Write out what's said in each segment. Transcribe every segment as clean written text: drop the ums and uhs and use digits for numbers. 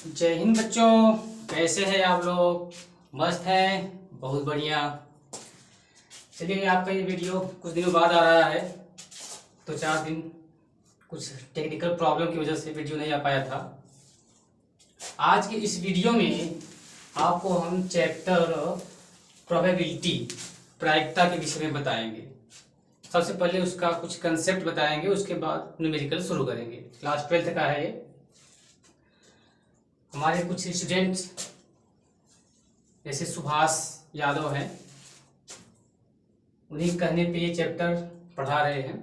जय हिंद बच्चों, कैसे हैं आप लोग? मस्त हैं, बहुत बढ़िया। चलिए, आपका ये वीडियो कुछ दिनों बाद आ रहा है। तो 4 दिन कुछ टेक्निकल प्रॉब्लम की वजह से वीडियो नहीं आ पाया था। आज के इस वीडियो में आपको हम चैप्टर प्रोबेबिलिटी, प्रायिकता के विषय में बताएंगे। सबसे पहले उसका कुछ कंसेप्ट बताएंगे, उसके बाद न्यूमेरिकल शुरू करेंगे। क्लास 12th का है ये। हमारे कुछ स्टूडेंट्स जैसे सुभाष यादव हैं, उन्हीं कहने पे ये चैप्टर पढ़ा रहे हैं।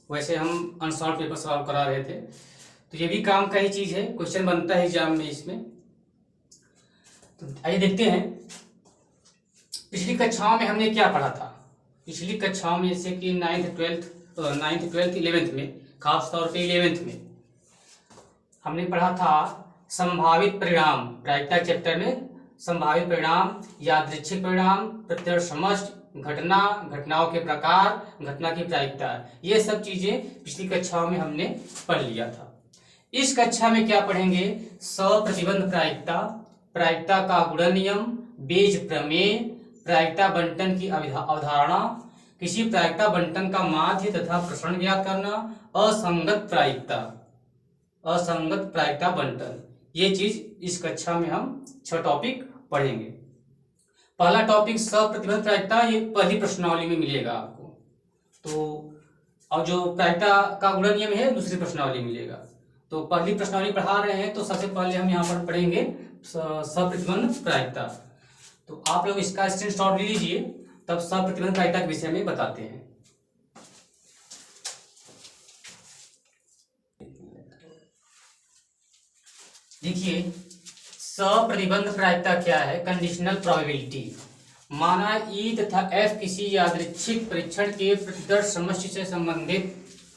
वैसे हम अनसॉल्व पेपर सॉल्व करा रहे थे, तो ये भी काम का ही चीज़ है, क्वेश्चन बनता है एग्जाम में इसमें। तो आइए देखते हैं पिछली कक्षाओं में हमने क्या पढ़ा था। पिछली कक्षाओं में जैसे कि 9th 12th 11th में, खास तौर पे 11th में हमने पढ़ा था संभावित परिणाम। प्रायिकता चैप्टर में संभावित परिणाम, यादृच्छिक परिणाम, प्रत्यक्ष समष्टि, घटना, घटनाओं के प्रकार, घटना की प्रायिकता, ये सब चीजें पिछली कक्षाओं में हमने पढ़ लिया था। इस कक्षा में क्या पढ़ेंगे? सप्रतिबंध प्रायिकता, प्रायिकता का गुणन नियम, बेज प्रमेय, प्रायिकता बंटन की अवधारणा, किसी प्रायिकता बंटन का माध्य तथा प्रसरण ज्ञात करना, असंगत प्रायिकता, असंगत प्रायिकता बंटन। ये चीज इस कक्षा में हम 6 टॉपिक पढ़ेंगे। पहला टॉपिक सप्रतिबंध प्रायिकता, ये पहली प्रश्नावली में मिलेगा आपको। तो और जो प्रायिकता का गुणन नियम है दूसरी प्रश्नावली में मिलेगा। तो पहली प्रश्नावली पढ़ा रहे हैं, तो सबसे पहले हम यहाँ पर पढ़ेंगे सप्रतिबंध प्रायिकता। तो आप लोग इसका स्क्रीनशॉट ले लीजिए, तब सप्रतिबंध प्रायिकता के विषय में बताते हैं। देखिए, सप्रतिबंध प्रायिकता क्या है? Conditional probability. माना ई तथा एफ किसी यादृच्छिक परीक्षण के प्रतिदर्श समष्टि से संबंधित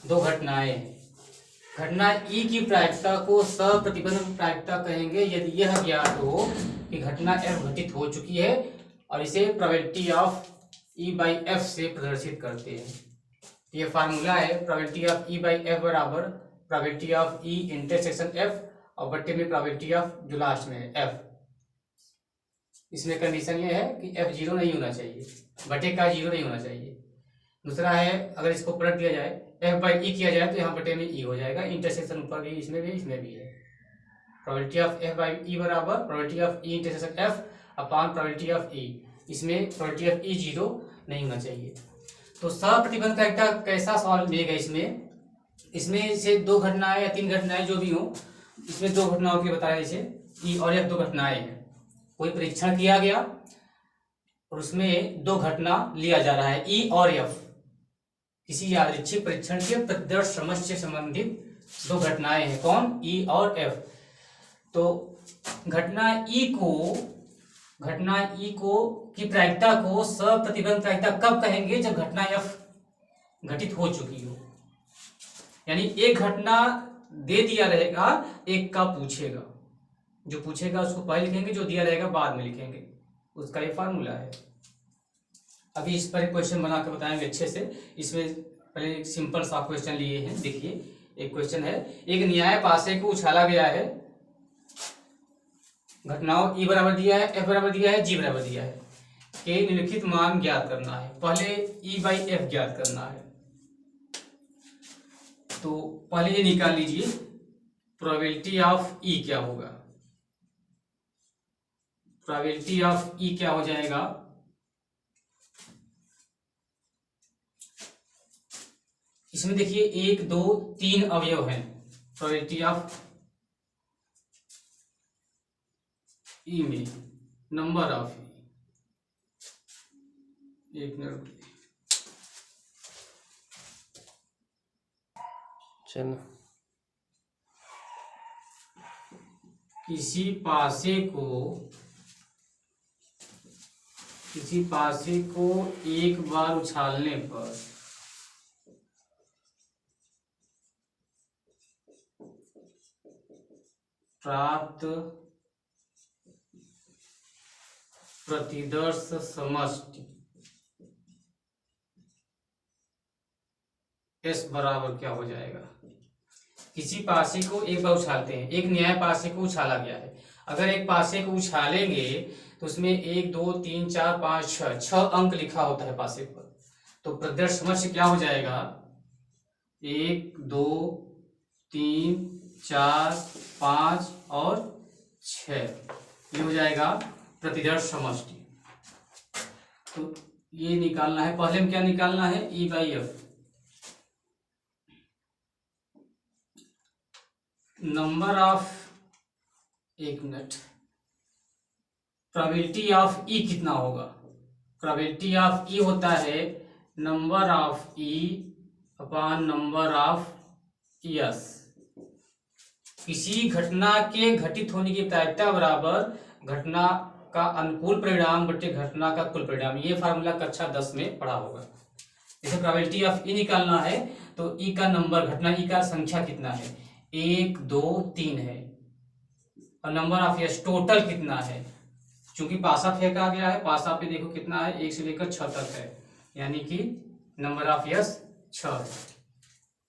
दो घटनाएं हैं। घटना ई की प्रायिकता को सप्रतिबंध प्रायिकता कहेंगे यदि यह ज्ञात हो कि घटना एफ घटित हो चुकी है, और इसे probability of E by F से प्रदर्शित करते हैं। ये फार्मूला है, probability of E by F बराबर probability of E intersection F और बट्टे में प्रोबेबिलिटी ऑफ जो लास्ट में है एफ। इसमें कंडीशन ये है कि एफ 0 नहीं होना चाहिए, बटे का 0 नहीं होना चाहिए। दूसरा है, अगर इसको पलट दिया जाए, एफ बाई ई किया जाए, तो यहाँ बटे में ई हो जाएगा। इंटरसेक्शन ऊपर भी, इसमें भी है। Probability of F by E बराबर probability of E intersection F upon probability of E. इसमें प्रोबेबिलिटी ऑफ ई 0 नहीं होना चाहिए। तो सप्रतिबंध प्रायिकता कैसा सवाल मिलेगा? इसमें से 2 घटनाएं या 3 घटनाएं जो भी हो, इसमें 2 घटनाओं के बताया, जैसे ई और एफ 2 घटनाएं हैं। कोई परीक्षण किया गया और उसमें 2 घटना लिया जा रहा है, ई और एफ। किसी यादृच्छिक परीक्षण के प्रतिदर्श समष्टि से संबंधित 2 घटनाएं हैं। कौन? ई और एफ। तो घटना ई को की प्रायिकता को सप्रतिबंध प्रायिकता कब कहेंगे? जब घटना एफ घटित हो चुकी हो। यानी एक घटना दे दिया रहेगा, एक का पूछेगा, जो पूछेगा उसको पहले लिखेंगे, जो दिया रहेगा बाद में लिखेंगे। उसका ये फार्मूला है। अभी इस पर एक क्वेश्चन बना के बताएंगे अच्छे से। इसमें पहले एक सिंपल सा क्वेश्चन लिए हैं। देखिए, एक क्वेश्चन है, एक न्याय पासे को उछाला गया है। घटनाओं ई बराबर दिया है, एफ बराबर दिया है, जी बराबर दिया है। के निम्नलिखित मान ज्ञात करना है। पहले ई बाई एफ ज्ञात करना है। तो पहले ये निकाल लीजिए, प्रोबेबिलिटी ऑफ ई क्या होगा? प्रोबेबिलिटी ऑफ ई क्या हो जाएगा? इसमें देखिए 1 2 3 अवयव हैं प्रोबेबिलिटी ऑफ ई में। नंबर ऑफ ई, 1 मिनट चलो। किसी पासे को एक बार उछालने पर प्राप्त प्रतिदर्श समष्टि एस बराबर क्या हो जाएगा? किसी पासे को एक बार उछालते हैं, एक न्याय पासे को उछाला गया है। अगर एक पासे को उछालेंगे तो उसमें 1 2 3 4 5 6 अंक लिखा होता है पासे पर। तो प्रदर्श समक्ष क्या हो जाएगा, 1 2 3 4 5 और 6, ये हो जाएगा प्रतिदर्श समष्टि। तो ये निकालना है, पहले में क्या निकालना है, E by F, number of, एक मिनट, प्रोबेबिलिटी ऑफ ई कितना होगा, प्रोबेबिलिटी ऑफ ई होता है number of E upon number of yes. किसी घटना के घटित होने की प्रायिकता बराबर घटना का अनुकूल परिणाम बटे घटना का कुल परिणाम। ये फार्मूला कक्षा 10 में पढ़ा होगा। जैसे प्रोबेबिलिटी ऑफ ई निकालना है तो ई का नंबर, घटना ई का संख्या कितना है, 1 2 3 है, और नंबर ऑफ यस टोटल कितना है, चूंकि पासा फेंका गया है, पासा पे देखो कितना है, 1 से लेकर 6 तक है, यानी कि नंबर ऑफ यस 6 है।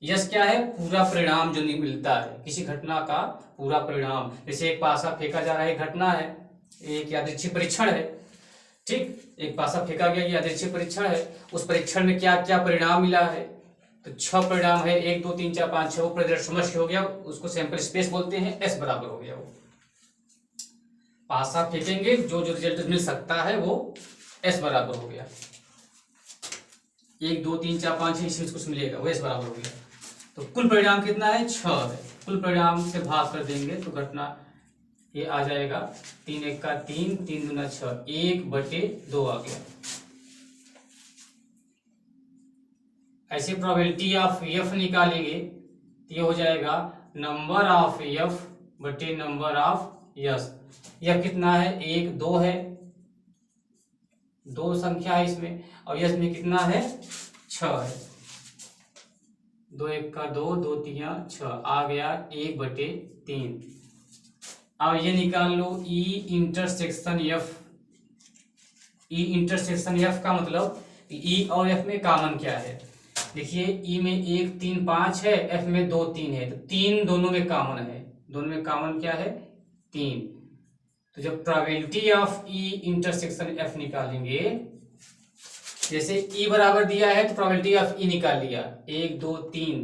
यस क्या है, पूरा परिणाम जो मिलता है किसी घटना का पूरा परिणाम। जैसे एक पासा फेंका जा रहा है, घटना है, एक यादृच्छिक परीक्षण है, ठीक, एक पासा फेंका गया, यादृच्छिक परीक्षण है, उस परीक्षण में क्या क्या परिणाम मिला है, तो 6 परिणाम है, 1 2 3 4 5 6, वो प्रदर्श समष्टि हो गया, उसको सैंपल स्पेस बोलते हैं, एस बराबर हो गया। वो पासा फेंकेंगे जो जो रिजल्ट मिल सकता है वो एस बराबर हो गया, 1 2 3 4 5 6 इसमें कुछ मिलेगा, वो एस बराबर हो गया। तो कुल परिणाम कितना है, 6 है, कुल परिणाम से भाग कर देंगे तो घटना ये आ जाएगा, 3 1 का 3, 3 दूना 6, 1/2 आ गया। ऐसे प्रोबेबिलिटी ऑफ एफ निकालेंगे तो ये हो जाएगा नंबर ऑफ एफ बटे नंबर ऑफ यस। यह कितना है, 1 2 है, 2 संख्या है इसमें, और यस में कितना है, 6 है, 2 1 का 2, 2 3 6 आ गया, 1/3। अब ये निकाल लो E intersection F. E intersection F का मतलब ई और एफ में कॉमन क्या है, देखिए ई में 1 3 5 है, एफ में 2 3 है, तो 3 दोनों में कॉमन है, दोनों में कॉमन क्या है, 3। तो जब probability of E intersection F निकालेंगे, जैसे ई बराबर दिया है तो प्रोबेबिलिटी ऑफ ई निकाल लिया, 1 2 3,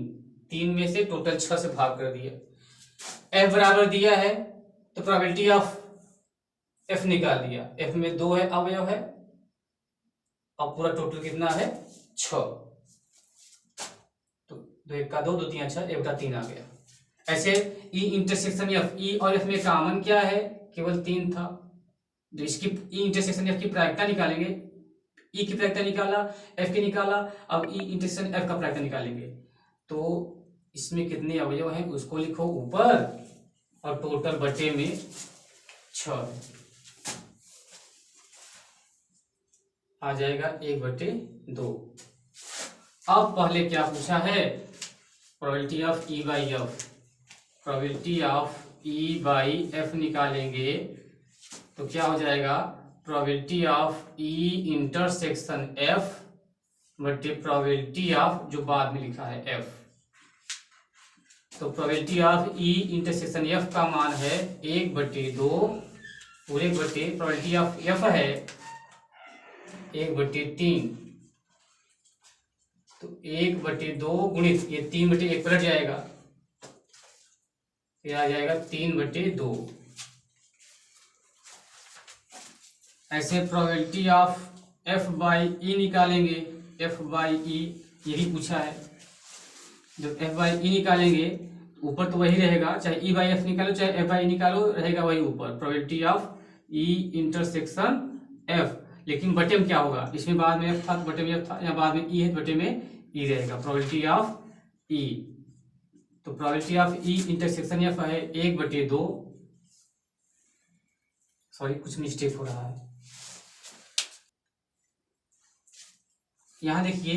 3 में से टोटल 6 से भाग कर दिया। एफ बराबर दिया है तो प्रोबेबिलिटी ऑफ एफ निकाल लिया, एफ में 2 है अवयव है, और पूरा टोटल कितना है, 6। तो 2 1 का 2, 2 3 6, 1/3 आ गया। ऐसे ई इंटरसेक्शन एफ, ई और एफ में कॉमन क्या है, केवल 3 था, जो इसकी ई इंटरसेक्शन एफ की प्रायिकता निकालेंगे, ई की प्रायिकता निकाला, एफ की निकाला, अब ई इंटरसेक्शन एफ का प्रायिकता निकालेंगे, तो इसमें कितने अवयव हैं उसको लिखो ऊपर, और टोटल बटे में 6 आ जाएगा, 1/2। अब पहले क्या पूछा है, probability of E by F, probability of E by F निकालेंगे तो क्या हो जाएगा, probability of E intersection F बटे प्रोबेबिलिटी ऑफ जो बाद में लिखा है एफ। तो probability of E intersection F का मान है 1/2 पूरे बटे प्रोबेबिलिटी ऑफ एफ है 1/3, तो 1/2 गुणित ये 3/1 पलट जाएगा, ये आ जाएगा 3/2। ऐसे प्रोबेबिलिटी ऑफ एफ बाई ई निकालेंगे, एफ बाई ई यही पूछा है, जब एफ बाई ई निकालेंगे ऊपर तो वही रहेगा, चाहे ई बाई एफ निकालो चाहे एफ बाई ई निकालो, रहेगा वही ऊपर, probability of E intersection F. लेकिन बटे में क्या होगा, इसमें बाद में एफ था तो बटे में एफ था, या बाद में ई है तो बटे में ई रहेगा, प्रोबेबिलिटी ऑफ ई। तो probability of E intersection F है 1/2, सॉरी कुछ मिस्टेक हो रहा है, यहां देखिए,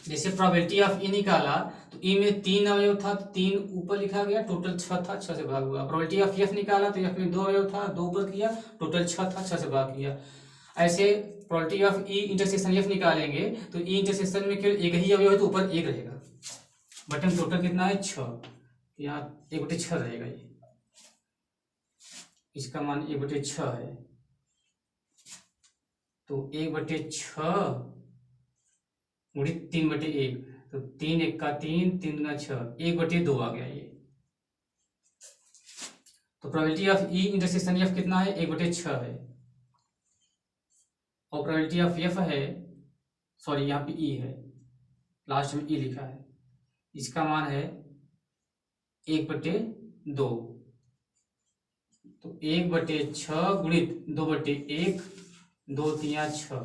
जैसे प्रोबेबिलिटी ऑफ ई निकाला तो ई में 3 अवयव था तो 3 ऊपर लिखा गया, टोटल 6 था, 6 से भाग हुआ। प्रोबेबिलिटी ऑफ एफ निकाला तो एफ में 2 अवयव था, 2 ऊपर किया, टोटल 6 था, 6 से भाग किया। ऐसे probability of E intersection F निकालेंगे तो ई इंटरसेक्शन में केवल एक ही अवयव है तो ऊपर 1 रहेगा, बटे में टोटल कितना है 6, यहाँ 1/6 रहेगा ये, इसका मान 1/6 है। तो 1/6 गुणित 3/1, तो 3 × 3, 3 × 6, 1/2 आ गया ये। तो probability of E intersection F कितना है, 1/6 है। और प्रोबेबिलिटी ऑफ एफ है, सॉरी यहाँ पे ई है, लास्ट में ई लिखा है, इसका मान है 1/2। तो 1/6 गुणित 2/1, 2 × 3 = 6,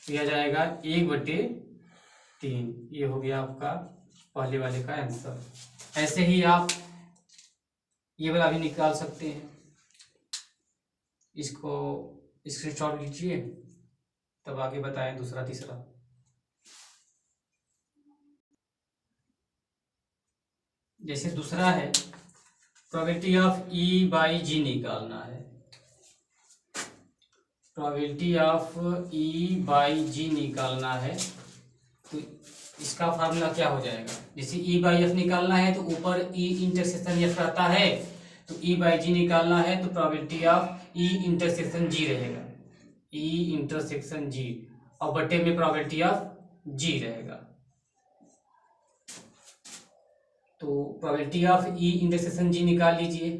दिया जाएगा 1/3। ये हो गया आपका पहले वाले का आंसर। ऐसे ही आप ये वाला भी निकाल सकते हैं, इसको स्क्रीनशॉट लीजिए तब आगे बताएं दूसरा तीसरा। जैसे दूसरा है probability of E by G निकालना है। Probability of E by G निकालना है, तो इसका फार्मूला क्या हो जाएगा, जैसे ई बाई एफ निकालना है तो ऊपर ई इंटरसेक्शन एफ रहता है, तो ई बाई जी निकालना है तो प्रोबेबिलिटी ऑफ ई इंटरसेक्शन जी रहेगा, ई इंटरसेक्शन जी, और बटे में प्रोबेबिलिटी ऑफ जी रहेगा। तो प्रोबेबिलिटी ऑफ ई इंटरसेक्शन जी निकाल लीजिए।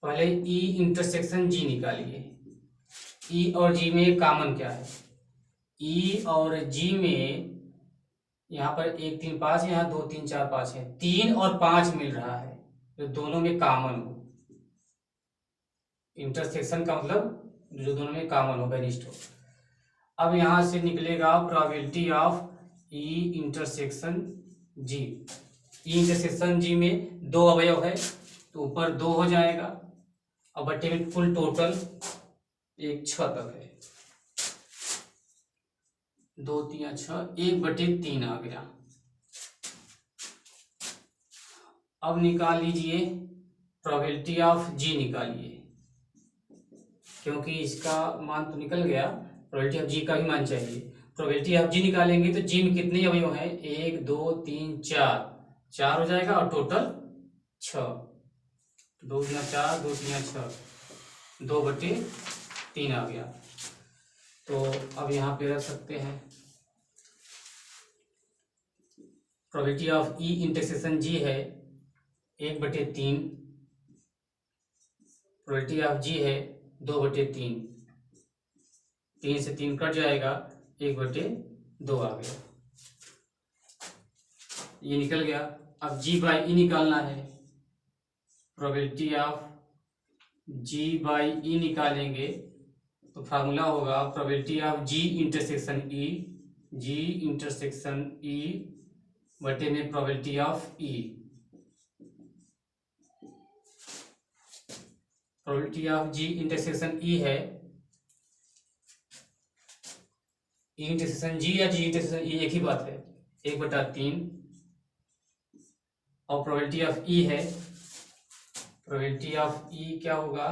पहले ई इंटरसेक्शन जी निकालिए। ई और जी में कॉमन क्या है, ई और जी में यहाँ पर 1 3 5, यहाँ 2 3 4 5 है, 3 और 5 मिल रहा है, तो दोनों में कॉमन हो। इंटरसेक्शन का मतलब जो दोनों में कॉमन हो, बेनिस्ट हो। अब यहां से निकलेगा probability of E intersection G. E intersection G में 2 अवयव है तो ऊपर 2 हो जाएगा, और बटे में कुल टोटल 6 तक है, 2 3 6, 1/3 आ गया। अब निकाल लीजिए प्रोबेबिलिटी ऑफ जी निकालिए, क्योंकि इसका मान तो निकल गया, प्रोबेबिलिटी ऑफ जी का भी मान चाहिए। प्रोबेबिलिटी ऑफ जी निकालेंगे तो जी में कितने अवयव हैं, 1 2 3 4 हो जाएगा, और टोटल 6, 2 × 4, 2 × 6, 2/3 आ गया। तो अब यहाँ पे रख सकते हैं प्रोबेबिलिटी ऑफ ई इंटरसेक्शन जी है 1/3, प्रोबेबिलिटी ऑफ जी है 2/3, 3 से 3 कट जाएगा, 1/2 आ गया, ये निकल गया। अब जी बाई ई निकालना है। Probability of ji by E निकालेंगे तो फार्मूला होगा probability of ji intersection E, ji intersection E बटे में probability of E. Probability of ji intersection E है, ई इंटरसेक्शन जी या जी इंटरसेक्शन ई एक ही बात है, 1/3। और प्रोबेबिलिटी ऑफ ई है, प्रोबेबिलिटी ऑफ ई क्या होगा,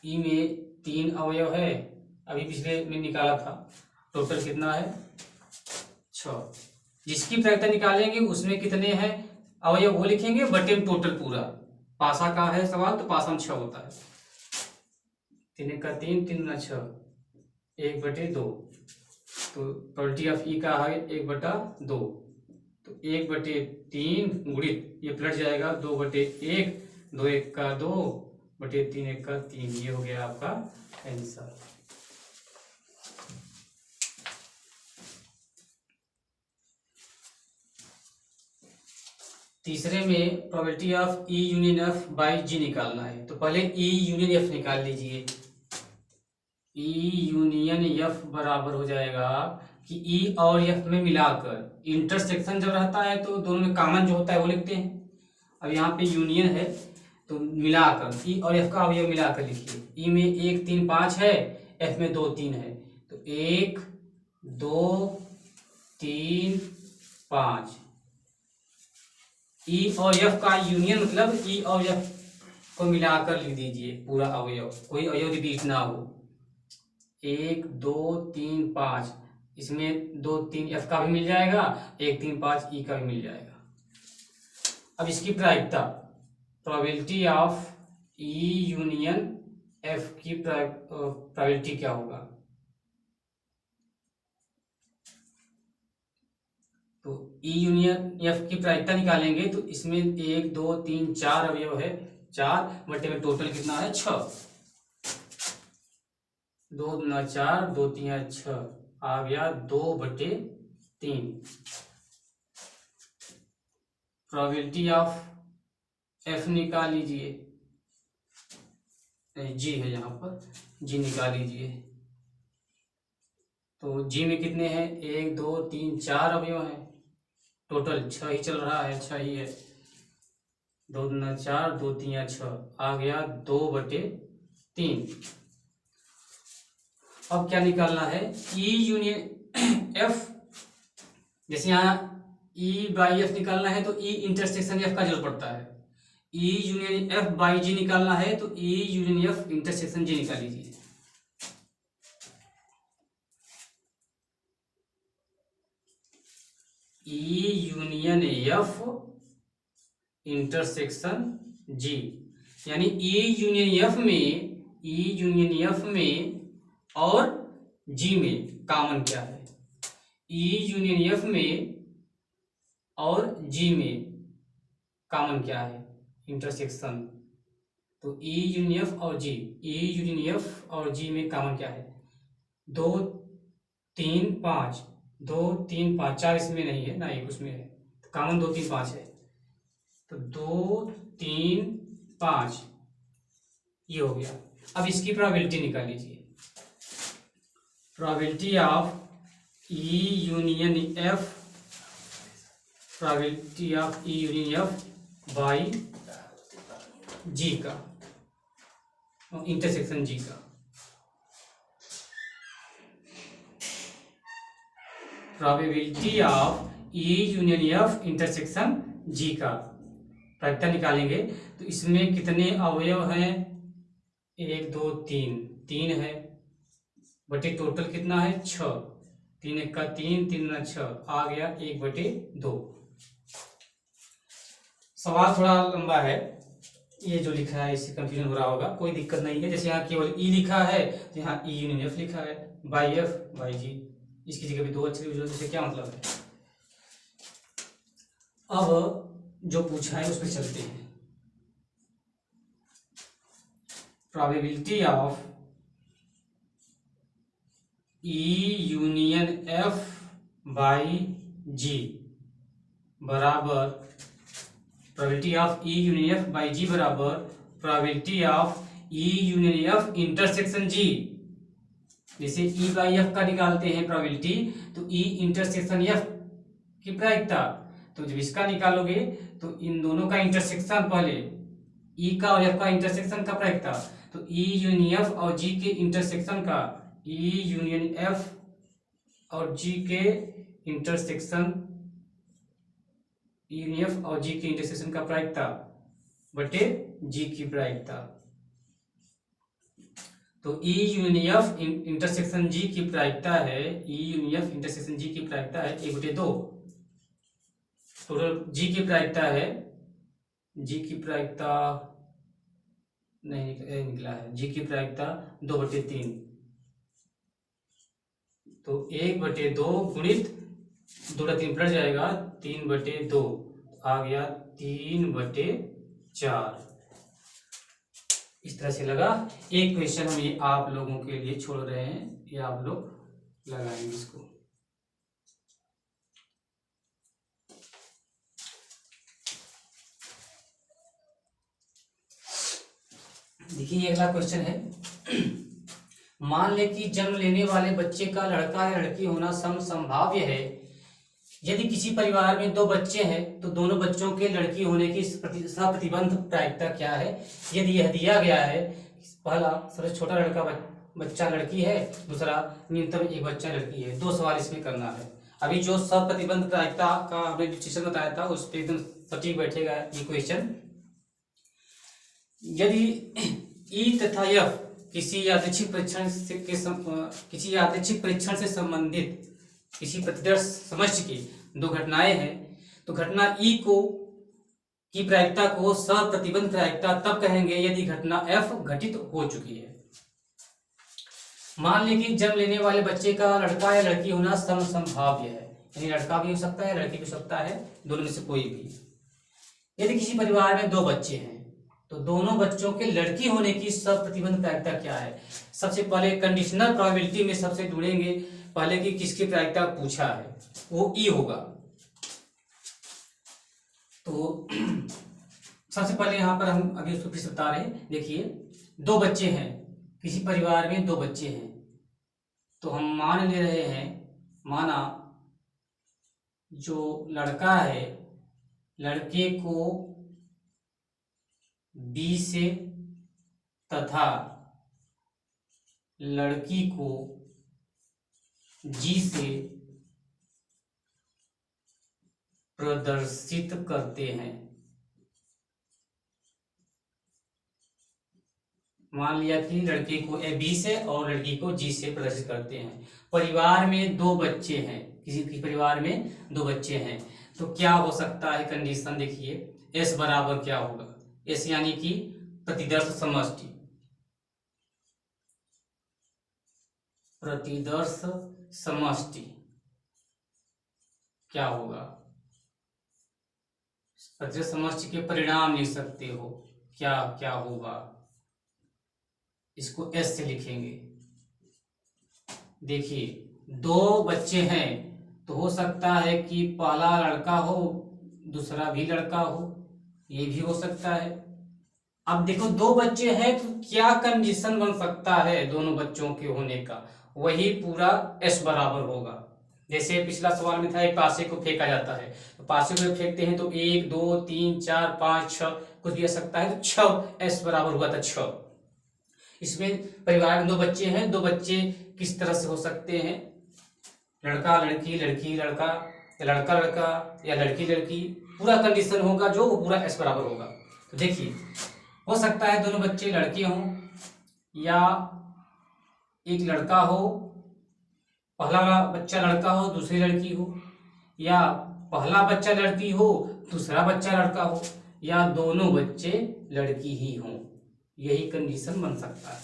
ई में 3 अवयव है, अभी पिछले में निकाला था, टोटल कितना है 6। जिसकी फ्रैक्शन निकालेंगे उसमें कितने हैं अवयव वो लिखेंगे, बटे में टोटल पूरा। पासा का है सवाल तो पासा में 6 होता है, 3 × 3, 3 × 6, 1/2। तो प्रोबेबिलिटी ऑफ ई का है 1/2, तो 1/3 गुणित ये पलट जाएगा 2/1, 2 1 का 2, बटे 3 1 का 3, ये हो गया आपका आंसर। तीसरे में probability of E union F by G निकालना है, तो पहले ई यूनियन एफ निकाल लीजिए। ई यूनियन एफ बराबर हो जाएगा कि ई और एफ में मिलाकर, इंटरसेक्शन जब रहता है तो दोनों में कॉमन जो होता है वो लिखते हैं। अब यहाँ पे यूनियन है तो मिलाकर ई और एफ का अवयव मिलाकर लिखिए। ई में 1 3 5 है, एफ में 2 3 है, तो 1 2 3 5। ई और एफ का यूनियन मतलब ई और एफ को मिलाकर लिख दीजिए पूरा अवयव, कोई अवयव रिपीट ना हो। 1 2 3 5, इसमें 2 3 एफ का भी मिल जाएगा, 1 3 5 ई का भी मिल जाएगा। अब इसकी प्रायिकता, probability of E union F की प्रोबेबिलिटी क्या होगा? तो ई यूनियन एफ की प्रायिकता निकालेंगे तो इसमें 1 2 3 4 अवयव है, 4 बटे में टोटल कितना है 6, 2 दूना 4, 2 तीन 6, आ गया 2/3। प्रोबेबिलिटी ऑफ एफ निकाल लीजिए, जी है यहाँ पर, जी निकाल लीजिए। तो जी में कितने हैं? 1 2 3 4 अवयव हैं, टोटल 6 ही चल रहा है, 6 ही है। 2 दूना 4, 2 तीन 6, आ गया 2/3। अब क्या निकालना है? ई यूनियन एफ, जैसे यहाँ ई बाई एफ निकालना है तो ई इंटरसेक्शन एफ का जरूरत पड़ता है। ई यूनियन एफ बाई जी निकालना है तो ई यूनियन एफ इंटरसेक्शन जी निकाल लीजिए। ई यूनियन एफ इंटरसेक्शन जी, यानी ई यूनियन एफ में और जी में कॉमन क्या है? ई यूनियन एफ में और जी में कॉमन क्या है? इंटरसेक्शन। तो ई यूनियन एफ और जी, ई यूनियन एफ और जी में कॉमन क्या है? 2 3 5, 2 3 5, 4 इसमें नहीं है ना, एक उसमें है, तो कॉमन 2 3 5 है। तो 2 3 5 ये हो गया। अब इसकी प्रोबेबिलिटी निकाल लीजिए। Probability of E union F, probability of E union F by G का, इंटरसेक्शन जी का। Probability of E union F intersection G का प्रायिकता निकालेंगे तो इसमें कितने अवयव हैं? 1 2 3, 3 है, बटे टोटल कितना है 6, 3 1 का 3, 3 दूना 6, आ गया 1/2। सवाल थोड़ा लंबा है, ये जो लिखा है इससे कंफ्यूजन हो रहा होगा, कोई दिक्कत नहीं है। जैसे यहाँ केवल ई लिखा है तो यहाँ ई यूनियन एफ लिखा है, बाई एफ बाई जी, इसकी जगह भी 2 अक्षर यूज होते हैं, क्या मतलब है? अब जो पूछा है उस पर चलते हैं। Probability of E union F by G बराबर probability of E union F by G बराबर probability of E union F intersection G. जैसे ई बाई एफ का निकालते हैं प्रोबेबिलिटी, तो ई इंटरसेक्शन एफ की प्रायिकता, तो जब इसका निकालोगे तो इन दोनों का इंटरसेक्शन, पहले ई का और एफ का इंटरसेक्शन का प्रायिकता, तो ई यूनियन एफ और जी के इंटरसेक्शन का, ई यूनियन एफ और जी के इंटरसेक्शन, ई यूनियन एफ और जी के इंटरसेक्शन का प्रायिकता बटे जी की प्रायिकता। तो ई यूनियन एफ इंटरसेक्शन जी की प्रायिकता है, ई यूनियन एफ इंटरसेक्शन जी की प्रायिकता है 1/2। टोटल जी की प्रायिकता है, जी की प्रायिकता नहीं निकला है, जी की प्रायिकता 2/3। तो 1/2 गुणित 2/3 पलट जाएगा, 3/2 आ गया 3/4। इस तरह से लगा। एक क्वेश्चन हम ये आप लोगों के लिए छोड़ रहे हैं, ये आप लोग लगाएंगे इसको। देखिए अगला क्वेश्चन है, मान ले कि जन्म लेने वाले बच्चे का लड़का या लड़की होना समभाव्य है। यदि किसी परिवार में 2 बच्चे हैं तो दोनों बच्चों के लड़की होने की सप्रतिबंध प्रायिकता क्या है? यदि यह दिया गया है, पहला सबसे छोटा लड़का बच्चा लड़की है, दूसरा न्यूनतम एक बच्चा लड़की है। 2 सवाल इसमें करना है। अभी जो सप्रतिबंध प्रायिकता का हमने डिस्कशन बताया था उस पर एकदम सटीक बैठेगा ये क्वेश्चन। यदि ई तथा एफ किसी यादृच्छिक परीक्षण किसी यादृच्छिक परीक्षण से संबंधित किसी प्रतिदर्श समष्टि की दो घटनाएं हैं, तो घटना ई को की प्रायिकता को सप्रतिबंध प्रायिकता तब कहेंगे यदि घटना एफ घटित हो चुकी है। मान लीजिए कि जन्म लेने वाले बच्चे का लड़का या लड़की होना समसंभाव्य है, यानी लड़का भी हो सकता है लड़की भी हो सकता है, दोनों में से कोई भी। यदि किसी परिवार में दो बच्चे हैं तो दोनों बच्चों के लड़की होने की सप्रतिबंध प्रायिकता क्या है। सबसे पहले कंडीशनल प्रोबेबिलिटी में सबसे ढूंढेंगे पहले कि किसकी प्रायिकता पूछा है, वो ई होगा। तो सबसे पहले यहां पर हम अभी उसको फिर से बता रहे हैं। देखिए दो बच्चे हैं, किसी परिवार में दो बच्चे हैं, तो हम मान ले रहे हैं, माना जो लड़का है लड़के को बी से तथा लड़की को जी से प्रदर्शित करते हैं। मान लिया कि लड़के को ए बी से और लड़की को जी से प्रदर्शित करते हैं। परिवार में दो बच्चे हैं, किसी परिवार में दो बच्चे हैं, तो क्या हो सकता है कंडीशन देखिए, एस बराबर क्या होगा, एस यानी कि प्रतिदर्श समष्टि, प्रतिदर्श समष्टि क्या होगा, प्रतिदर्श समष्टि के परिणाम लिख सकते हो, क्या क्या होगा, इसको एस से लिखेंगे। देखिए दो बच्चे हैं तो हो सकता है कि पहला लड़का हो दूसरा भी लड़का हो, ये भी हो सकता है। अब देखो दो बच्चे हैं तो क्या कंडीशन बन सकता है दोनों बच्चों के होने का, वही पूरा एस बराबर होगा। जैसे पिछला सवाल में था एक पासे को फेंका जाता है, तो पासे को फेंकते हैं तो 1 2 3 4 5 6 कुछ भी आ सकता है, तो 6 एस बराबर हुआ था 6। इसमें परिवार में दो बच्चे हैं, दो बच्चे किस तरह से हो सकते हैं, लड़का लड़की लड़की लड़का या लड़का लड़का या लड़की लड़की, पूरा कंडीशन होगा जो वो पूरा एस बराबर होगा। तो देखिए हो सकता है दोनों बच्चे लड़के हों या एक लड़का हो, पहला बच्चा लड़का हो दूसरी लड़की हो, या पहला बच्चा लड़की हो दूसरा बच्चा लड़का हो, या दोनों बच्चे लड़की ही हों, यही कंडीशन बन सकता है।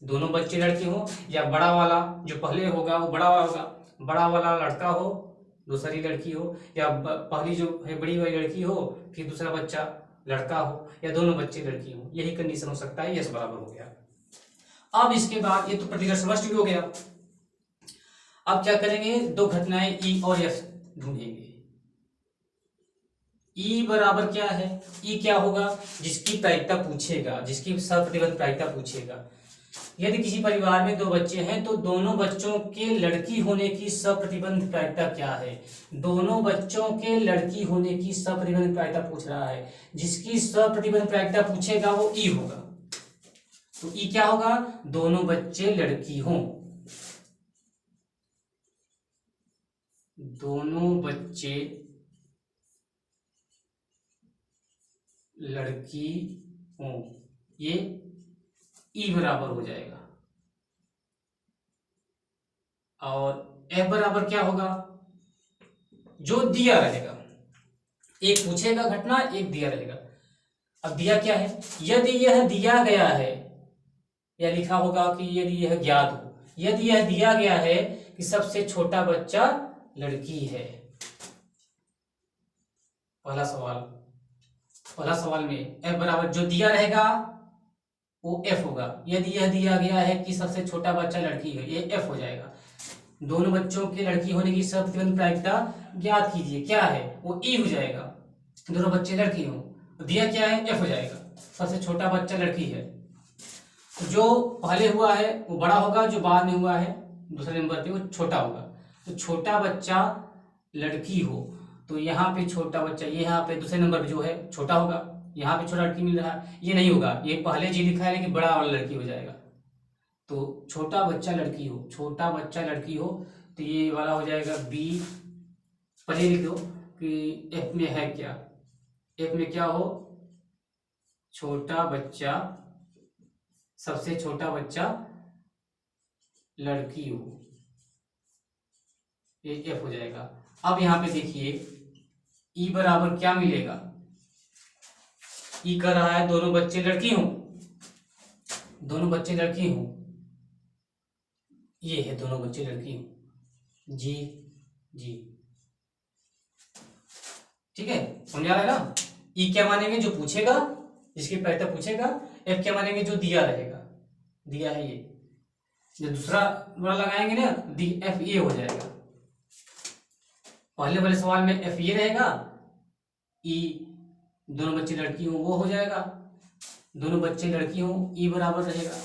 दोनों बच्चे लड़के हों या बड़ा वाला जो पहले होगा वो बड़ा वाला होगा, बड़ा वाला लड़का हो दूसरी लड़की हो, या पहली जो है बड़ी वाली लड़की हो फिर दूसरा बच्चा लड़का हो, या दोनों बच्चे लड़की हो, यही कंडीशन हो सकता है। यस बराबर हो गया। अब इसके बाद ये तो प्रतिदर्श समष्टि भी हो गया। अब क्या करेंगे, दो घटनाएं ई और एफ ढूंढेंगे। ई बराबर क्या है, ई क्या होगा, जिसकी प्रायिकता पूछेगा, जिसकी सप्रतिबंध प्रायिकता पूछेगा। यदि किसी परिवार में दो बच्चे हैं तो दोनों बच्चों के लड़की होने की सप्रतिबंध प्रायिकता क्या है, दोनों बच्चों के लड़की होने की सप्रतिबंध प्रायिकता पूछ रहा है, जिसकी सप्रतिबंध प्रायिकता पूछेगा वो ई होगा। तो ई क्या होगा, दोनों बच्चे लड़की हों, दोनों बच्चे लड़की हों, ये ई बराबर हो जाएगा। और एफ बराबर क्या होगा, जो दिया रहेगा, एक पूछेगा घटना एक दिया रहेगा। अब दिया क्या है, यदि यह दिया गया है, या लिखा होगा कि यदि यह ज्ञात हो, यदि यह दिया गया है कि सबसे छोटा बच्चा लड़की है। पहला सवाल में एफ बराबर जो दिया रहेगा वो एफ होगा। यदि यह दिया गया है कि सबसे छोटा बच्चा लड़की है, ये एफ हो जाएगा। दोनों बच्चों के लड़की होने की सप्रतिबंध प्रायिकता ज्ञात कीजिए, क्या है, वो ई हो जाएगा। दोनों बच्चे लड़की हो, दिया क्या है, एफ हो जाएगा। सबसे छोटा बच्चा लड़की है, जो पहले हुआ है वो बड़ा होगा, जो बाद में हुआ है दूसरे नंबर पे वो छोटा होगा। तो छोटा बच्चा लड़की हो तो यहाँ पे छोटा बच्चा, ये यहाँ पे दूसरे नंबर पे जो है छोटा होगा, यहाँ पे छोटा लड़की मिल रहा है, ये नहीं होगा, ये पहले जी लिखा है कि बड़ा वाला लड़की हो जाएगा। तो छोटा बच्चा लड़की हो, छोटा बच्चा लड़की हो, तो ये वाला हो जाएगा बी। पहले लिख दो कि एफ में है क्या, एफ में क्या हो, छोटा बच्चा सबसे छोटा बच्चा लड़की हो, ये एफ हो जाएगा। अब यहाँ पे देखिए ई बराबर क्या मिलेगा, ई कर रहा है दोनों बच्चे लड़की हो, दोनों बच्चे लड़की हो, ये है दोनों बच्चे लड़की हो, जी जी, ठीक है, समझ आ रहा है ना। ई क्या मानेंगे, जो पूछेगा, जिसकी प्रायिकता पूछेगा। एफ क्या मानेंगे, जो दिया रहेगा, दिया है ये, जो दूसरा वाला लगाएंगे ना, दी एफ ये हो जाएगा। पहले वाले सवाल में एफ ये रहेगा, ई दोनों बच्चे लड़की हो वो हो जाएगा, दोनों बच्चे लड़की हो ई बराबर रहेगा,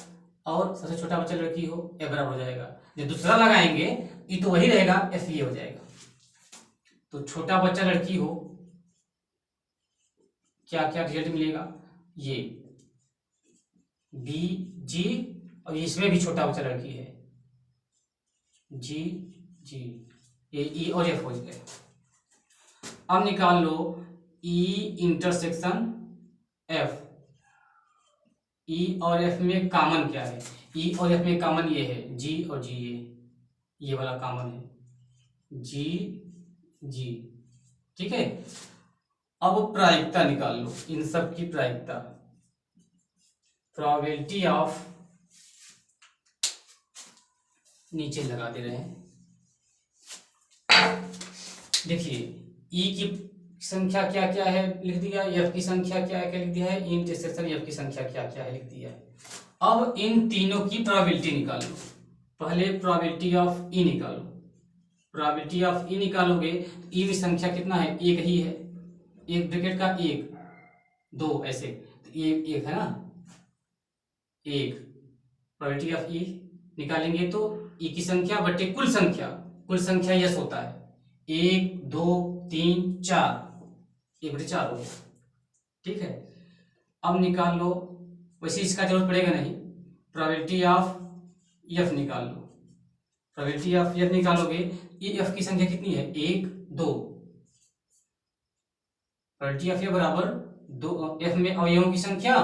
और सबसे छोटा बच्चा लड़की हो ए बराबर हो जाएगा। जो दूसरा लगाएंगे ई तो वही रहेगा, एफ ये हो जाएगा। तो छोटा बच्चा लड़की हो, क्या क्या रिजल्ट मिलेगा, ये बी जी, और इसमें भी छोटा बच्चा लड़की है, जी जी, ये ई और एफ हो गया। अब निकाल लो ई इंटरसेक्शन एफ, ई और एफ में कॉमन क्या है, ई और एफ में कॉमन ये है जी और जी, ये वाला कॉमन है जी जी, ठीक है। अब प्रायिकता निकाल लो इन सब की प्रायिकता, प्रोबेबिलिटी ऑफ, नीचे लगा दे रहे हैं, देखिए ई की संख्या क्या क्या है लिख दिया, एफ की संख्या क्या क्या लिख दिया है, इंटरसेक्शन एफ की संख्या क्या क्या है लिख दिया है। अब इन तीनों की प्रोबेबिलिटी निकालो, पहले प्रोबेबिलिटी ऑफ ई निकालो, प्रोबेबिलिटी ऑफ ई निकालोगे तो ई की संख्या कितना है, एक ही है, एक ब्रैकेट का एक दो ऐसे, तो ये एक है ना, एक प्रोबेबिलिटी ऑफ ई निकालेंगे तो ई की संख्या बटे कुल संख्या, कुल संख्या यस होता है, एक दो तीन चार, एक बटे चार हो गया, ठीक है। अब निकाल लो, वैसे इसका जरूरत पड़ेगा नहीं, प्रोबेबिलिटी ऑफ एफ निकाल लो, प्रोबेबिलिटी ऑफ एफ निकालोगे, ये एफ की संख्या कितनी है, एक दो, प्रोबेबिलिटी ऑफ एफ बराबर दो, एफ में अवयवों की संख्या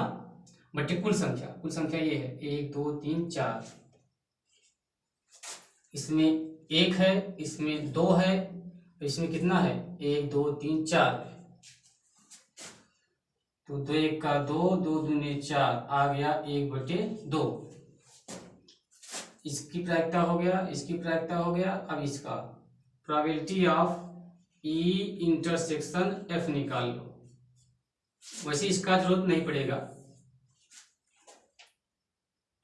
बटे कुल संख्या, कुल संख्या ये है एक दो तीन चार, इसमें एक है, इसमें दो है, इसमें कितना है, एक दो तीन चार, तो दो एक का दो, दो दूने चार, आ गया एक बटे दो, इसकी प्रायिकता हो गया, इसकी प्रायिकता हो गया। अब इसका probability of E intersection F निकाल लो, वैसे इसका जरूरत नहीं पड़ेगा,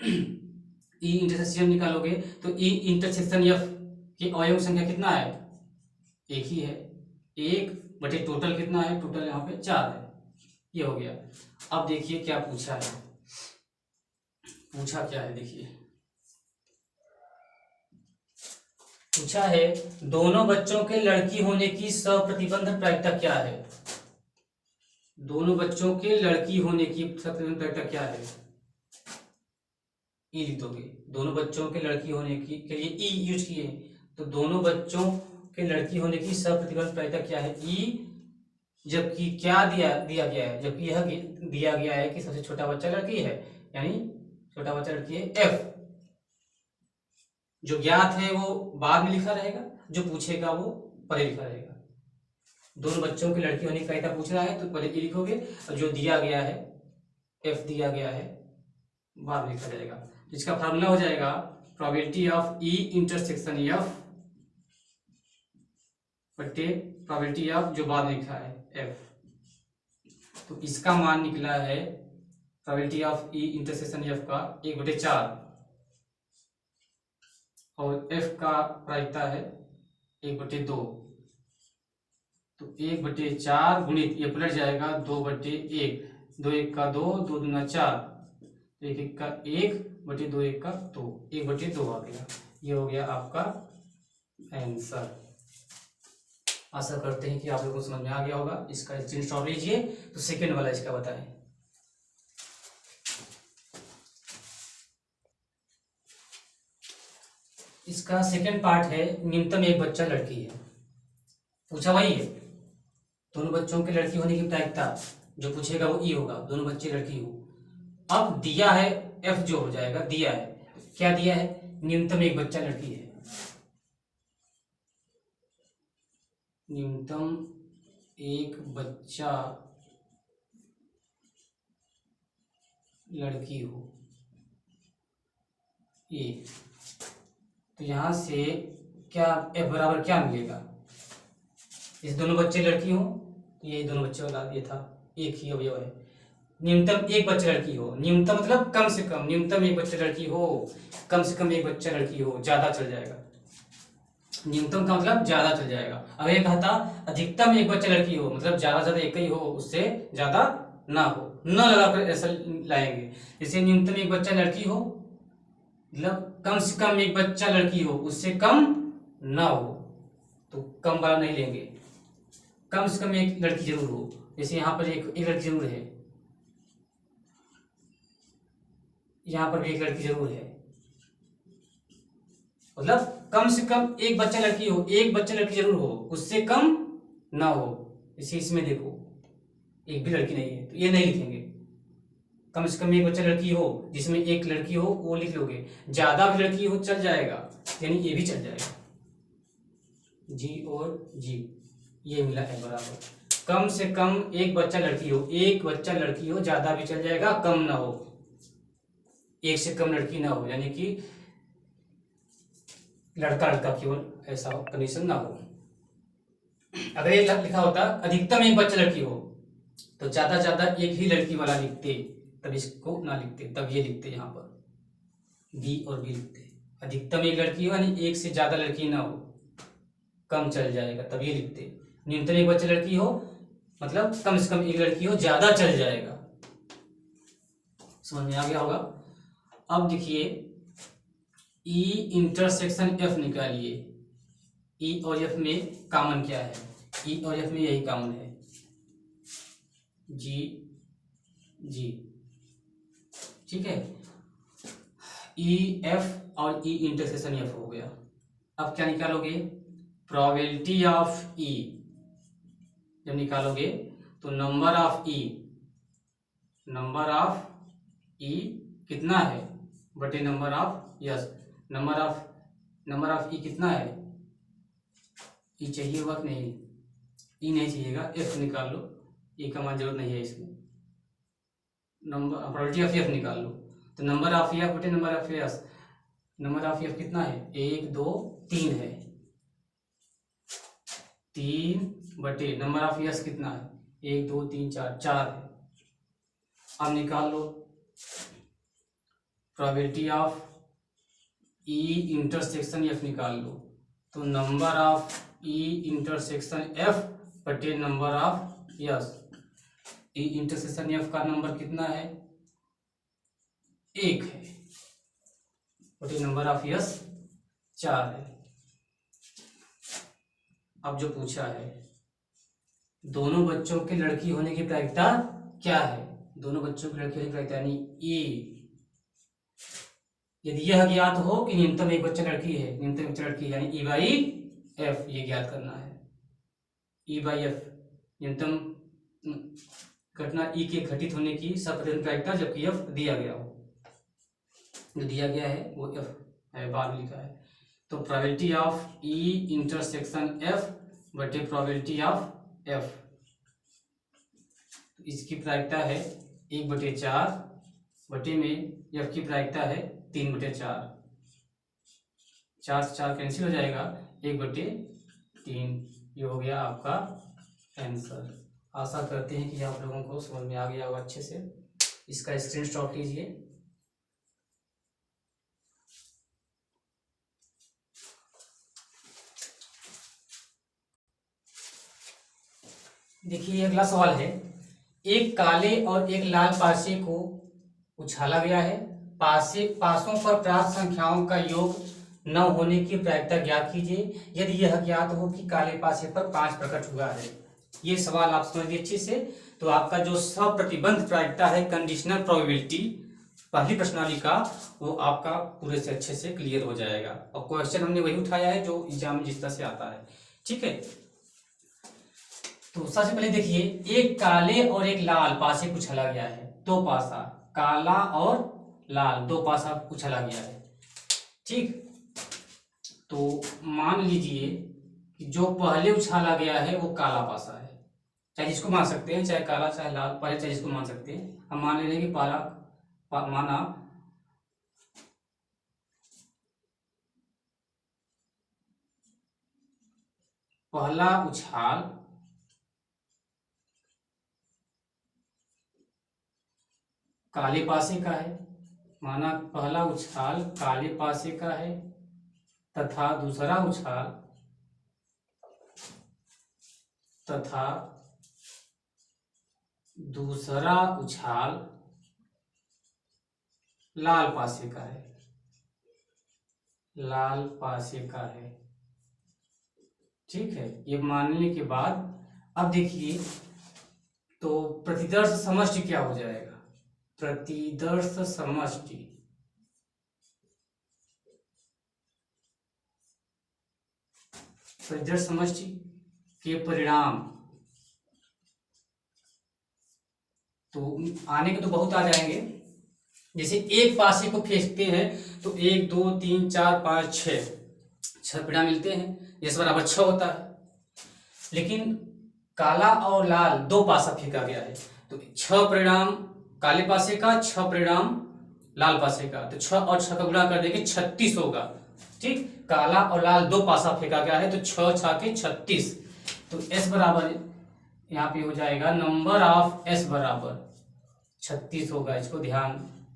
ई इंटरसेक्शन निकालोगे तो ई इंटरसेक्शन एफ की अवयव संख्या कितना है, एक ही है, एक बटे टोटल कितना है, टोटल यहाँ पे चार है, ये हो गया। अब देखिए क्या पूछा है, पूछा क्या है, देखिए पूछा है दोनों बच्चों के लड़की होने की सप्रतिबंध प्रायिकता क्या है, दोनों बच्चों के लड़की होने की सप्रतिबंध प्रायिकता क्या है, ई लिख दोगे, दोनों बच्चों के लड़की होने की के लिए ई यूज किए, तो दोनों बच्चों के लड़की होने की सप्रतिबंध प्रायिकता क्या है, ई, जबकि क्या दिया गया है, जबकि यह दिया गया है कि सबसे छोटा बच्चा लड़की है, यानी छोटा बच्चा लड़की है एफ, जो ज्ञात है वो बाद में लिखा रहेगा, जो पूछेगा वो पहले लिखा रहेगा। दोनों बच्चों की लड़की होने की प्रायिकता पूछ रहा है तो पहले ई लिखोगे, और जो दिया गया है एफ दिया गया है बाद में लिखा जाएगा। इसका फार्मूला हो जाएगा probability of E intersection F बटे प्रोबेबिलिटी ऑफ जो बाद में लिखा है एफ, तो इसका मान निकला है probability of E intersection F का एक बटे चार, और एफ का प्रायिकता है एक बटे दो, तो एक बटे चार गुणित ये पलट जाएगा दो बटे एक, दो एक का दो, दो दूना चार, तो एक एक का एक बटे दो एक का दो, एक बटे दो आ गया, ये हो गया आपका आंसर। आशा करते हैं कि आप लोगों को समझ में आ गया होगा। इसका स्क्रीनशॉट लीजिए, तो सेकेंड वाला इसका बताएं। इसका सेकेंड पार्ट है न्यूनतम एक बच्चा लड़की है, पूछा वही है, दोनों बच्चों के लड़की होने की प्रायिकता जो पूछेगा वो ई होगा, दोनों बच्चे लड़की हो। अब दिया है एफ जो हो जाएगा दिया है, क्या दिया है, न्यूनतम एक बच्चा लड़की है, न्यूनतम एक बच्चा लड़की हो ये। तो यहां से क्या एफ बराबर क्या मिलेगा, इस दोनों बच्चे लड़की हो तो ये दोनों बच्चे वाला ये था, एक ही अवयव है। न्यूनतम एक बच्चा लड़की हो, न्यूनतम मतलब कम से कम, न्यूनतम एक बच्चा लड़की हो, कम से कम एक बच्चा लड़की हो, ज्यादा चल जाएगा, न्यूनतम का मतलब ज्यादा चल जाएगा। अब ये कहा था अधिकतम एक बच्चा लड़की हो, मतलब ज्यादा से ज्यादा एक ही हो, उससे ज्यादा ना हो, न लगाकर ऐसा लाएंगे। जैसे न्यूनतम एक बच्चा लड़की हो मतलब कम से कम एक बच्चा लड़की हो, उससे कम ना हो, तो कम वाला नहीं लेंगे, कम से कम एक लड़की जरूर हो। जैसे यहाँ पर एक लड़की जरूर है, यहाँ पर भी एक लड़की जरूर है, मतलब कम से कम एक बच्चा लड़की हो, एक बच्चा लड़की जरूर हो, उससे कम ना हो। इसी इसमें देखो एक भी लड़की नहीं है तो ये नहीं लिखेंगे, कम से कम एक बच्चा लड़की हो जिसमें एक लड़की हो वो लिख लोगे, ज्यादा भी लड़की हो चल जाएगा, यानी ये भी चल जाएगा, जी और जी, ये मिला है बराबर। कम से कम एक बच्चा लड़की हो, एक बच्चा लड़की हो, ज्यादा भी चल जाएगा, कम ना हो, एक से कम लड़की ना हो, यानी कि लड़का लड़का केवल ऐसा कंडीशन ना हो। अगर ये लिखा होता अधिकतम एक बच्चा लड़की हो तो ज्यादा एक ही लड़की वाला लिखते, तब इसको ना लिखते, तब ये लिखते, यहाँ पर बी और बी लिखते। अधिकतम एक लड़की हो यानी एक से ज्यादा लड़की ना हो, कम चल जाएगा, तब ये लिखते। न्यूनतम एक बच्चा लड़की हो मतलब कम से कम एक लड़की हो, ज्यादा चल जाएगा। समझ में आ गया होगा। अब देखिए ई इंटरसेक्शन एफ निकालिए, ई और एफ में कॉमन क्या है, ई और एफ में यही कॉमन है, जी जी, ठीक है, ई एफ और ई इंटरसेक्शन एफ हो गया। अब क्या निकालोगे, प्रोबेबिलिटी ऑफ ई, जब निकालोगे तो number of E, number of E कितना है बटे number of S, number of E कितना है, ई चाहिए होगा कि नहीं, ई नहीं चाहिएगा, एफ निकाल लो, ई का मान जरूरत नहीं है इसमें, नंबर प्रोबेबिलिटी ऑफ एफ निकाल लो, तो नंबर ऑफ एफ बटे number of S, number of F कितना है, 1 2 3 है, 3 बटे नंबर ऑफ एस कितना है, 1 2 3 4 4 है। अब निकाल लो probability of E intersection F निकाल लो, तो number of E intersection F बटे number of S, E intersection F का नंबर कितना है, 1 है, बटे नंबर ऑफ यस 4 है। अब जो पूछा है दोनों बच्चों के लड़की होने की प्रायिकता क्या है, दोनों बच्चों की लड़की होने की प्रायिकता यानी ई, यदि यह ज्ञात हो कि न्यूनतम एक बच्चा लड़की है, न्यूनतम एक बच्चा लड़की यानी ई बाई एफ, ये ज्ञात करना है, ई बाई एफ न्यूनतम घटना ई के घटित होने की सप्रतिबंध प्रायिकता, जबकि एफ दिया गया हो, जो दिया गया है वो एफ है, बाद लिखा है। तो probability of E intersection F बटे प्रोबेबिलिटी ऑफ एफ, इसकी प्रायिकता है 1/4 बटे में एफ की प्रायिकता है 3/4, 4 से 4 कैंसिल हो जाएगा, 1/3, ये हो गया आपका आंसर। आशा करते हैं कि आप लोगों को समझ में आ गया होगा अच्छे से। इसका स्क्रीनशॉट लीजिए। देखिए अगला सवाल है, एक काले और एक लाल पासे को उछाला गया है, पासों पर प्राप्त संख्याओं का योग 9 होने की प्रायिकता ज्ञात कीजिए यदि यह ज्ञात हो कि काले पासे पर 5 प्रकट हुआ है। ये सवाल आप समझिए अच्छे से। तो आपका जो सप्रतिबंध प्रायिकता है, कंडीशनल प्रोबेबिलिटी पहली प्रश्नावली का, वो आपका पूरे से अच्छे से क्लियर हो जाएगा। और क्वेश्चन हमने वही उठाया है जो एग्जाम में जिस तरह से आता है, ठीक है। तो सबसे पहले देखिए, एक काले और एक लाल पासे को उछाला गया है, दो पासा काला और लाल, दो पासा उछला गया है। ठीक, तो मान लीजिए कि जो पहले उछाला गया है वो काला पासा है, चाहे जिसको मान सकते हैं, चाहे काला चाहे लाल, पहले चाहे जिसको मान सकते हैं। हम मान ले रहे हैं कि माना पहला उछाल काले पासे का है, माना पहला उछाल काले पासे का है तथा दूसरा उछाल लाल पासे का है, ठीक है। ये मानने के बाद अब देखिए तो प्रतिदर्श समष्टि क्या हो जाएगा। प्रतिदर्श समष्टि के परिणाम तो आने के तो बहुत आ जाएंगे। जैसे एक पासे को फेंकते हैं तो 1 2 3 4 5 6 परिणाम मिलते हैं, इस बराबर 6 होता है। लेकिन काला और लाल दो पासा फेंका गया है तो 6 परिणाम काले पासे का, 6 परिणाम लाल पासे का, तो 6 और 6 का गुणा कर देंगे 36 होगा। ठीक, काला और लाल दो पासा फेंका गया है तो 6 6 के 36, तो S बराबर यहाँ पे हो जाएगा नंबर ऑफ S बराबर 36 होगा। इसको ध्यान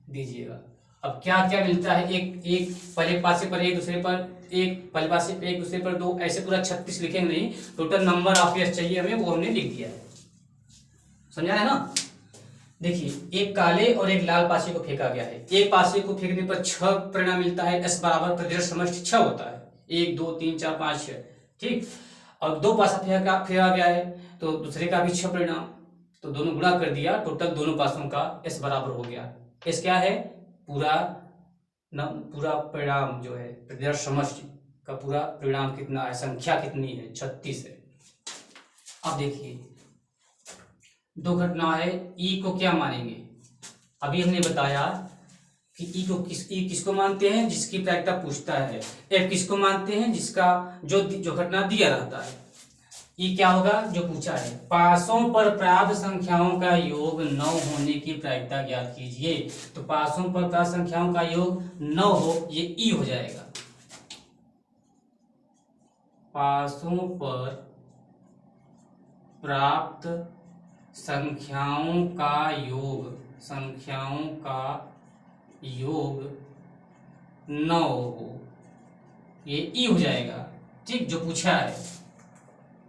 दीजिएगा। अब क्या क्या मिलता है, एक पहले पासे पर एक, दूसरे पर एक, पहले पासे पे एक, दूसरे पर 2, ऐसे पूरा 36 लिखेंगे नहीं, टोटल नंबर ऑफ S चाहिए हमें, वो हमने लिख दिया है। समझा है ना। देखिए एक काले और एक लाल पासे को फेंका गया है, एक पासे को फेंकने पर 6 परिणाम मिलता है, S बराबर प्रतिदर्श समष्टि 6 होता है, 1 2 3 4 5 6। ठीक, और दो पासा फेंका गया है तो दूसरे का भी 6 परिणाम, तो दोनों गुणा कर दिया, टोटल दोनों पासों का S बराबर हो गया। S क्या है, पूरा परिणाम जो है प्रतिदर्श समष्टि का पूरा परिणाम कितना है, संख्या कितनी है, 36 है। अब देखिए दो घटना है, ई को क्या मानेंगे। अभी हमने बताया कि ई किसको मानते हैं, जिसकी प्रायिकता पूछता है। एफ किसको मानते हैं, जिसका जो घटना दिया रहता है। ई क्या होगा, जो पूछा है, पासों पर प्राप्त संख्याओं का योग 9 होने की प्रायिकता ज्ञात कीजिए। तो पासों पर प्राप्त संख्याओं का योग 9 हो, ये ई हो जाएगा। पासों पर प्राप्त संख्याओं का योग 9 हो, ये ई हो जाएगा। ठीक, जो पूछा है,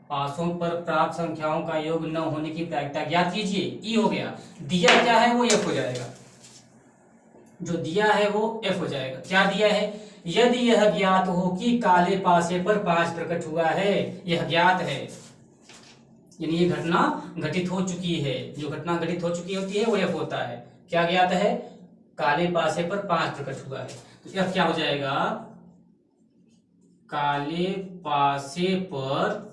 पासों पर प्राप्त संख्याओं का योग 9 होने की प्रायिकता ज्ञात कीजिए, ई हो गया। दिया क्या है वो एफ हो जाएगा, जो दिया है वो एफ हो जाएगा। क्या दिया है, यदि यह ज्ञात हो कि काले पासे पर 5 प्रकट हुआ है, यह ज्ञात है, यानी ये घटना घटित हो चुकी है। जो घटना घटित हो चुकी होती है वो एफ होता है। क्या ज्ञात है, काले पासे पर 5 प्रकट हुआ है, तो एफ क्या हो जाएगा, काले पासे पर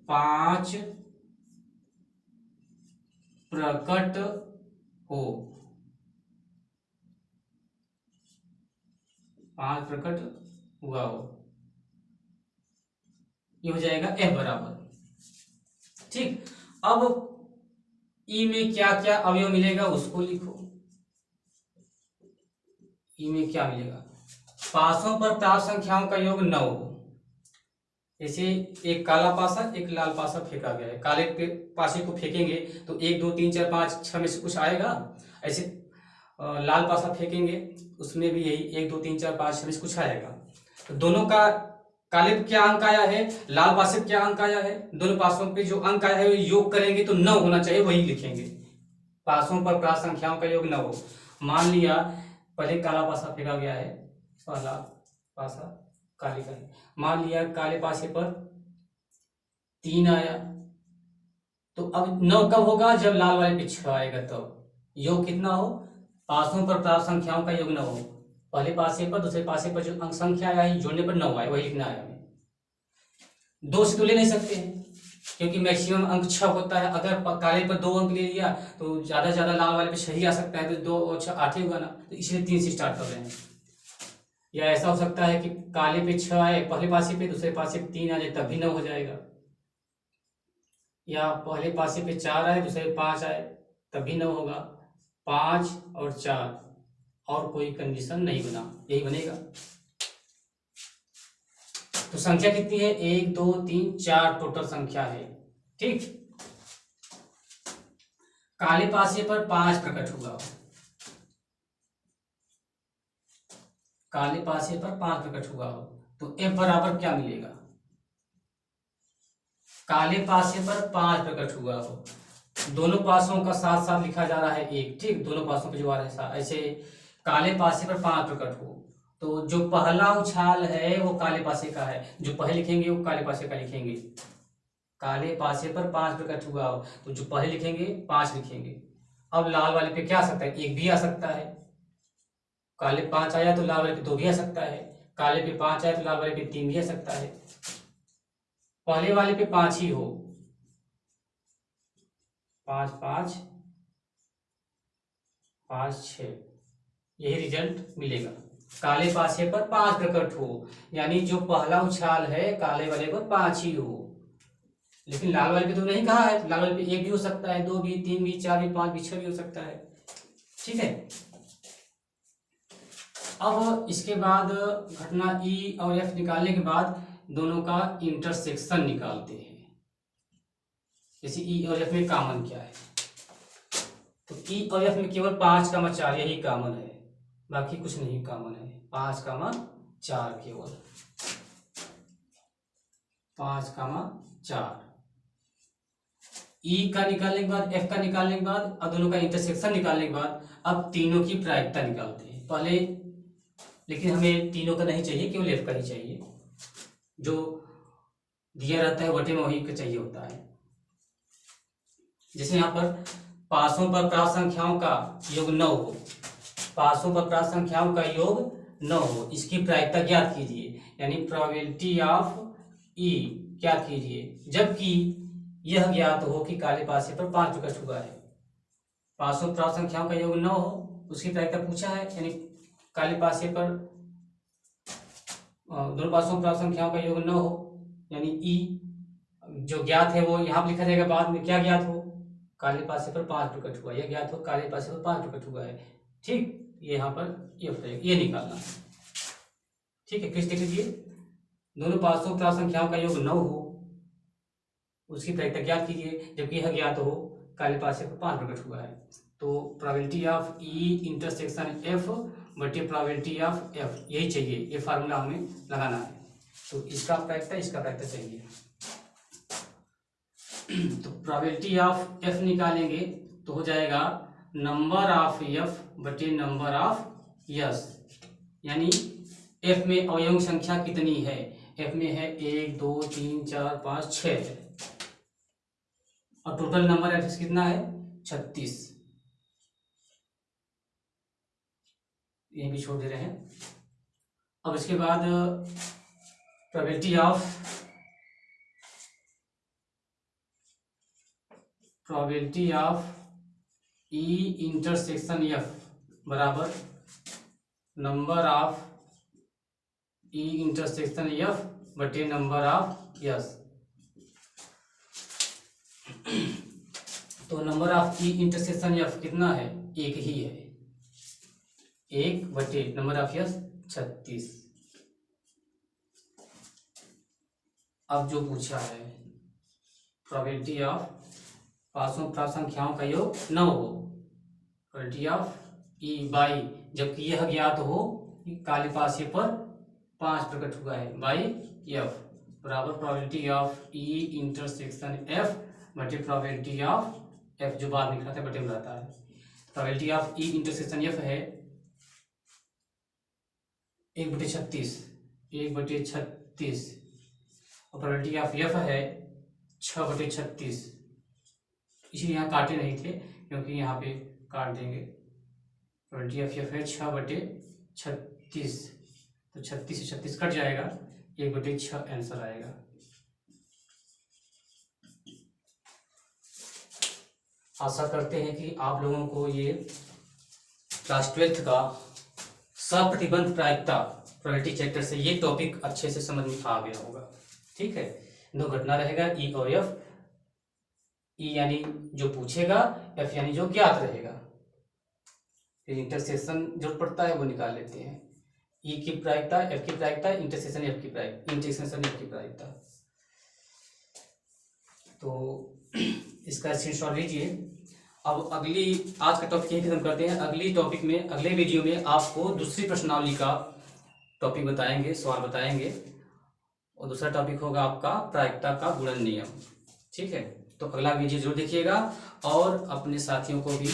5 प्रकट हो, 5 प्रकट हुआ हो, ये हो जाएगा एफ बराबर। ठीक, अब ई में क्या क्या अवयव मिलेगा उसको लिखो। ई में क्या मिलेगा, पासों पर प्राप्त संख्याओं का योग 9 हो। जैसे एक काला पासा एक लाल पासा फेंका गया है, काले पासे को फेंकेंगे तो 1 2 3 4 5 6 में से कुछ आएगा। ऐसे लाल पासा फेंकेंगे उसमें भी यही 1 2 3 4 5 6 में से कुछ आएगा। तो दोनों का, काले पे क्या अंक आया है, लाल पासे पे क्या अंक आया है, दोनों पासों पे जो अंक आया है योग करेंगे तो 9 होना चाहिए, वही लिखेंगे। पासों पर प्राप्त संख्याओं का योग 9 हो। मान लिया पहले काला पासा फेंका गया है, पहला पासा काले का, मान लिया काले पासे पर 3 आया, तो अब 9 कब होगा, जब लाल वाले पे 6 आएगा, तब योग कितना हो, पासों पर प्राप्त संख्याओं का योग 9 हो। पहले पासे पर दूसरे पासे पर जो अंक संख्या आया है जोड़ने पर 9 आए, वही लिखना है हमें। 2 से तो ले नहीं सकते हैं, क्योंकि मैक्सिमम अंक 6 होता है। अगर काले पर 2 अंक ले लिया तो ज़्यादा से ज़्यादा लाल वाले पे 6 ही आ सकता है, तो 2 और 6 8 ही होगा ना, तो इसलिए 3 से स्टार्ट कर रहे हैं। या ऐसा हो सकता है कि काले पे 6 आए पहले पासे पे, दूसरे पासे पे 3 आ जाए तब भी 9 हो जाएगा। या पहले पासे पे 4 आए दूसरे पे 5 आए तब भी 9 होगा। 5 और 4 और कोई कंडीशन नहीं बना, यही बनेगा। तो संख्या कितनी है? 1 2 3 4 टोटल संख्या है। ठीक, काले पासे पर 5 प्रकट हुआ, काले पासे पर 5 प्रकट हुआ हो तो f बराबर क्या मिलेगा? काले पासे पर 5 प्रकट हुआ हो, दोनों पासों का साथ साथ लिखा जा रहा है 1। ठीक, दोनों पासों पे जो आ रहा है ऐसे काले पासे पर 5 प्रकट हो तो जो पहला उछाल है वो काले पासे का है, जो पहले लिखेंगे वो काले पासे का लिखेंगे। काले पासे पर 5 प्रकट हुआ हो तो जो पहले लिखेंगे 5 लिखेंगे। अब लाल वाले पे क्या आ सकता है? 1 भी आ सकता है। काले 5 आया तो लाल वाले पे 2 भी आ सकता है। काले पे 5 आया तो लाल वाले पे 3 भी आ सकता है। पहले वाले पे 5 ही हो, 5 5 5 6, यही रिजल्ट मिलेगा। काले पासे पर 5 प्रकट हो यानी जो पहला उछाल है काले वाले पर 5 ही हो, लेकिन लाल वाले पे तो नहीं कहा है। लाल वाले पे 1 भी हो सकता है, 2 भी, 3 भी, 4 भी, 5 भी, 6 भी हो सकता है। ठीक है, अब इसके बाद घटना ई और एफ निकालने के बाद दोनों का इंटरसेक्शन निकालते हैं। जैसे ई और एफ में कॉमन क्या है, तो ई और एफ में केवल 5,4 यही कॉमन है, बाकी कुछ नहीं कॉमन है। 5,4 केवल 5,4। ई का निकालने के बाद, एफ का निकालने के बाद, अब दोनों का इंटरसेक्शन निकालने के बाद अब तीनों की प्रायिकता निकालते हैं पहले। लेकिन हमें तीनों का नहीं चाहिए, केवल एफ का ही चाहिए। जो दिया रहता है वटे में वही का चाहिए होता है। जैसे यहाँ पर पासों पर प्राप्त संख्याओं का योग 9 हो, पासों पर प्राप्त संख्याओं का योग 9 हो, इसकी प्रायिकता ज्ञात कीजिए, यानी प्रोबेबिलिटी ऑफ ई ज्ञात कीजिए, जबकि यह ज्ञात हो कि काले पासे पर 5 प्रकट हुआ है। पासों प्राप्त संख्याओं का योग 9 हो, उसकी प्रायिकता पूछा है, यानी काले पासे पर दोनों पासों प्राप्त संख्याओं का योग 9 हो, यानी ई जो ज्ञात है वो यहाँ लिखा जाएगा बाद में। क्या ज्ञात हो? काले पासे पर 5 प्रकट हुआ, यह ज्ञात हो काले पासे पर 5 प्रकट हुआ है। ठीक, ये यहाँ पर ये निकालना है। ठीक है, फिर देख लीजिए, दोनों पासों प्राप्त संख्याओं का योग 9 हो, उसकी प्रायिकता ज्ञात कीजिए, जबकि यह ज्ञात हो काले पासे पर 5 प्रकट हुआ है। तो probability of E intersection F बटे प्रोबेबिलिटी ऑफ एफ, यही चाहिए, ये फार्मूला हमें लगाना है। तो इसका प्रायिकता चाहिए। तो प्रोबेबिलिटी ऑफ एफ निकालेंगे तो हो जाएगा नंबर ऑफ एफ बटे नंबर ऑफ यस, यानी एफ में अवयव संख्या कितनी है? एफ में है 1 2 3 4 5 6 है, और टोटल नंबर एफ कितना है? 36। ये भी छोड़ दे रहे हैं। अब इसके बाद probability of E intersection F बराबर number of E intersection F बटे नंबर ऑफ यस। तो number of E intersection F कितना है? 1 ही है, 1 बटे नंबर ऑफ यस 36। अब जो पूछा है प्रोबेबिलिटी ऑफ पासों प्राप्त संख्याओं का योग 9 हो, प्रोबेबिलिटी ऑफ ई बाई, जबकि यह ज्ञात हो कि काले पासे पर 5 प्रकट हुआ है, बाई एफ बराबर probability of E intersection F बटे प्रोबेबिलिटी ऑफ एफ, जो बाद में लिखा था बटे में रहता है। Probability of E intersection F है 1/36, 1/36, और प्रोबेबिलिटी ऑफ एफ है 6/36। इसीलिए यहाँ काटे नहीं थे, क्योंकि यहाँ पे काट देंगे। प्रोबेबिलिटी ऑफ एफ है 6/36, तो 36 से 36 कट जाएगा, 1/6 आंसर आएगा। आशा करते हैं कि आप लोगों को ये क्लास 12th का सप्रतिबंध प्रायिकता प्रोबेबिलिटी चैप्टर से ये टॉपिक अच्छे से समझ में आ गया होगा। ठीक है, दो घटना रहेगा ई और एफ। ई यानी जो पूछेगा, एफ यानी जो ज्ञात रहेगा। फिर इंटरसेक्शन जो पड़ता है वो निकाल लेते हैं। ई की प्रायिकता, एफ की प्रायिकता, इंटरसेक्शन एफ की प्रायिकता, इंटरसेक्शन एफ की प्रायिकता। तो इसका स्क्रीनशॉट लीजिए। अब अगली, आज का टॉपिक यही खत्म करते हैं। अगली टॉपिक में, अगले वीडियो में आपको दूसरी प्रश्नावली का टॉपिक बताएंगे, सवाल बताएंगे, और दूसरा टॉपिक होगा आपका प्रायिकता का गुणन नियम। ठीक है, तो अगला वीडियो जरूर देखिएगा और अपने साथियों को भी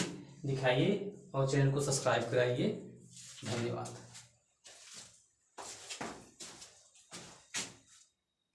दिखाइए और चैनल को सब्सक्राइब कराइए। धन्यवाद।